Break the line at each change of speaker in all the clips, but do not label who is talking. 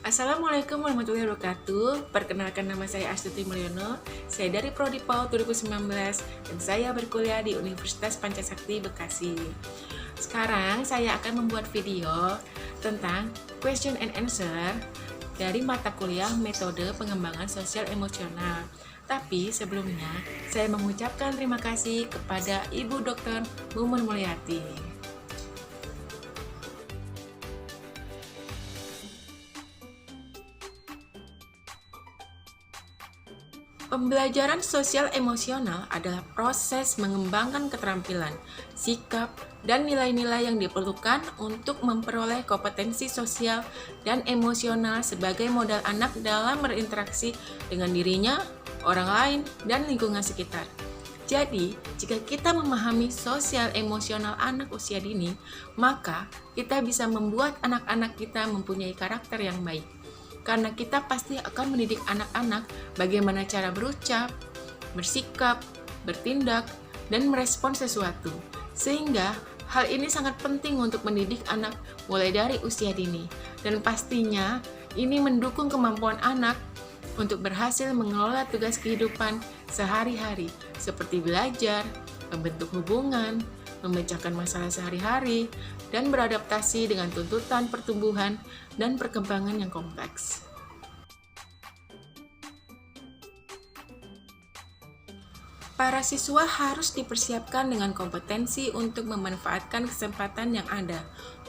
Assalamualaikum warahmatullahi wabarakatuh. Perkenalkan, nama saya Astuti Mulyono. Saya dari Prodi PAUD 2019 dan saya berkuliah di Universitas Pancasakti Bekasi. Sekarang saya akan membuat video tentang question and answer dari mata kuliah metode pengembangan sosial emosional. Tapi sebelumnya, saya mengucapkan terima kasih kepada Ibu Dr. Mumun Mulyati. Pembelajaran sosial emosional adalah proses mengembangkan keterampilan, sikap, dan nilai-nilai yang diperlukan untuk memperoleh kompetensi sosial dan emosional sebagai modal anak dalam berinteraksi dengan dirinya, orang lain, dan lingkungan sekitar. Jadi, jika kita memahami sosial emosional anak usia dini, maka kita bisa membuat anak-anak kita mempunyai karakter yang baik. Karena kita pasti akan mendidik anak-anak bagaimana cara berucap, bersikap, bertindak, dan merespon sesuatu. Sehingga hal ini sangat penting untuk mendidik anak mulai dari usia dini. Dan pastinya ini mendukung kemampuan anak untuk berhasil mengelola tugas kehidupan sehari-hari seperti belajar, membentuk hubungan, memecahkan masalah sehari-hari, dan beradaptasi dengan tuntutan pertumbuhan dan perkembangan yang kompleks. Para siswa harus dipersiapkan dengan kompetensi untuk memanfaatkan kesempatan yang ada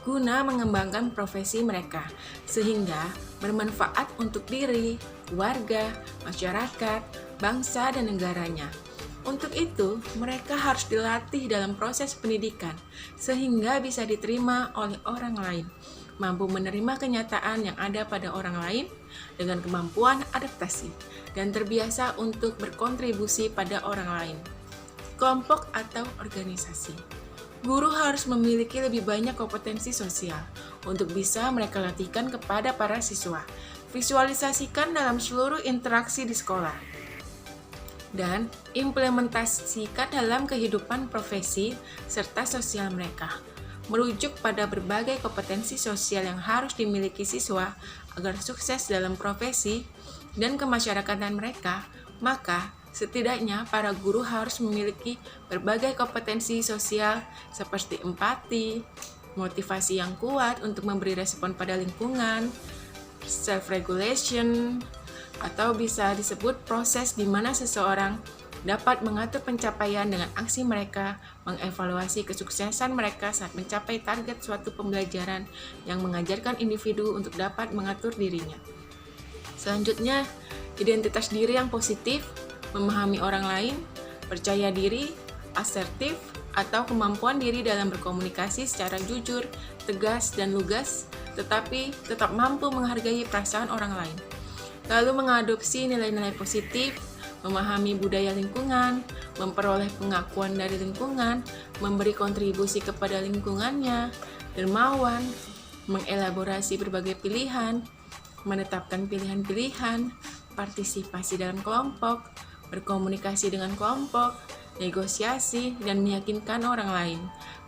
guna mengembangkan profesi mereka, sehingga bermanfaat untuk diri, keluarga, masyarakat, bangsa, dan negaranya. Untuk itu, mereka harus dilatih dalam proses pendidikan, sehingga bisa diterima oleh orang lain, mampu menerima kenyataan yang ada pada orang lain dengan kemampuan adaptasi, dan terbiasa untuk berkontribusi pada orang lain. Kelompok atau organisasi. Guru harus memiliki lebih banyak kompetensi sosial untuk bisa mereka latihkan kepada para siswa. Visualisasikan dalam seluruh interaksi di sekolah dan implementasikan dalam kehidupan profesi serta sosial mereka. Merujuk pada berbagai kompetensi sosial yang harus dimiliki siswa agar sukses dalam profesi dan kemasyarakatan mereka, maka setidaknya para guru harus memiliki berbagai kompetensi sosial seperti empati, motivasi yang kuat untuk memberi respon pada lingkungan, self-regulation, atau bisa disebut proses di mana seseorang dapat mengatur pencapaian dengan aksi mereka, mengevaluasi kesuksesan mereka saat mencapai target suatu pembelajaran yang mengajarkan individu untuk dapat mengatur dirinya. Selanjutnya, identitas diri yang positif, memahami orang lain, percaya diri, asertif, atau kemampuan diri dalam berkomunikasi secara jujur, tegas, dan lugas, tetapi tetap mampu menghargai perasaan orang lain. Lalu mengadopsi nilai-nilai positif, memahami budaya lingkungan, memperoleh pengakuan dari lingkungan, memberi kontribusi kepada lingkungannya, dermawan, mengelaborasi berbagai pilihan, menetapkan pilihan-pilihan, partisipasi dalam kelompok, berkomunikasi dengan kelompok, negosiasi, dan meyakinkan orang lain,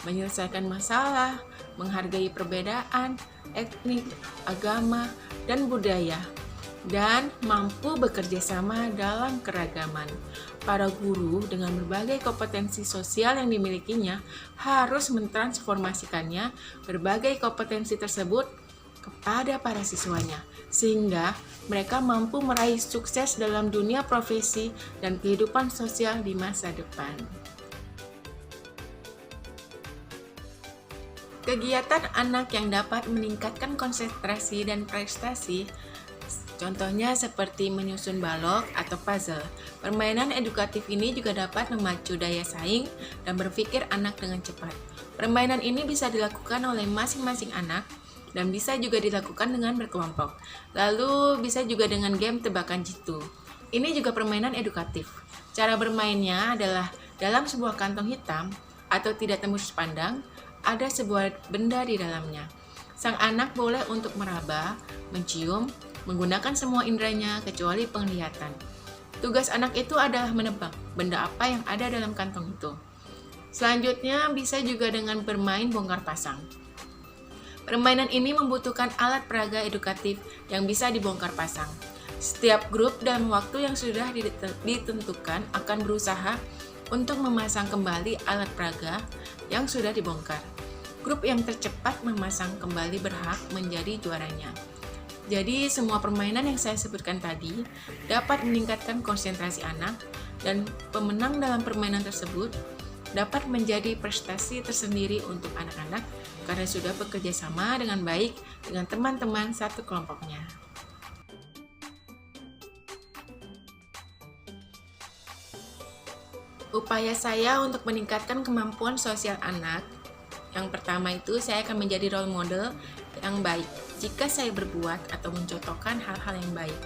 menyelesaikan masalah, menghargai perbedaan, etnik, agama, dan budaya, dan mampu bekerja sama dalam keragaman. Para guru dengan berbagai kompetensi sosial yang dimilikinya harus mentransformasikannya berbagai kompetensi tersebut kepada para siswanya, sehingga mereka mampu meraih sukses dalam dunia profesi dan kehidupan sosial di masa depan. Kegiatan anak yang dapat meningkatkan konsentrasi dan prestasi, contohnya seperti menyusun balok atau puzzle. Permainan edukatif ini juga dapat memacu daya saing dan berpikir anak dengan cepat. Permainan ini bisa dilakukan oleh masing-masing anak dan bisa juga dilakukan dengan berkelompok. Lalu bisa juga dengan game tebakan jitu. Ini juga permainan edukatif. Cara bermainnya adalah dalam sebuah kantong hitam atau tidak tembus pandang, ada sebuah benda di dalamnya. Sang anak boleh untuk meraba, mencium, menggunakan semua inderanya kecuali penglihatan. Tugas anak itu adalah menebak benda apa yang ada dalam kantong itu. Selanjutnya bisa juga dengan bermain bongkar pasang. Permainan ini membutuhkan alat peraga edukatif yang bisa dibongkar pasang. Setiap grup dalam waktu yang sudah ditentukan akan berusaha untuk memasang kembali alat peraga yang sudah dibongkar. Grup yang tercepat memasang kembali berhak menjadi juaranya. Jadi semua permainan yang saya sebutkan tadi dapat meningkatkan konsentrasi anak, dan pemenang dalam permainan tersebut dapat menjadi prestasi tersendiri untuk anak-anak karena sudah bekerja sama dengan baik dengan teman-teman satu kelompoknya. Upaya saya untuk meningkatkan kemampuan sosial anak, yang pertama itu saya akan menjadi role model yang baik. Jika saya berbuat atau mencontohkan hal-hal yang baik,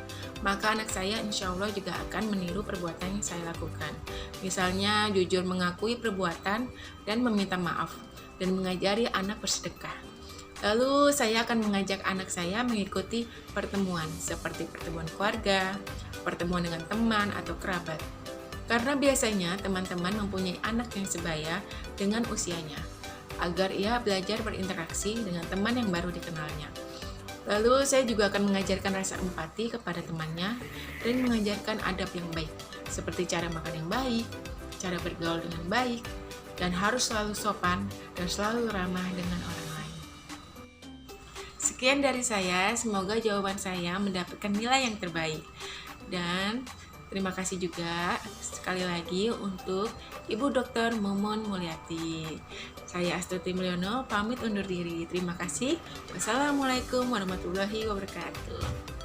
maka anak saya insya Allah juga akan meniru perbuatan yang saya lakukan. Misalnya jujur mengakui perbuatan dan meminta maaf, dan mengajari anak bersedekah. Lalu saya akan mengajak anak saya mengikuti pertemuan seperti pertemuan keluarga, pertemuan dengan teman atau kerabat. Karena biasanya teman-teman mempunyai anak yang sebaya dengan usianya, agar ia belajar berinteraksi dengan teman yang baru dikenalnya. Lalu saya juga akan mengajarkan rasa empati kepada temannya dan mengajarkan adab yang baik, seperti cara makan yang baik, cara bergaul dengan baik, dan harus selalu sopan dan selalu ramah dengan orang lain. Sekian dari saya, semoga jawaban saya mendapatkan nilai yang terbaik. Dan terima kasih juga sekali lagi untuk Ibu Dr. Momon Mulyati. Saya Astuti Mulyono, pamit undur diri. Terima kasih. Wassalamualaikum warahmatullahi wabarakatuh.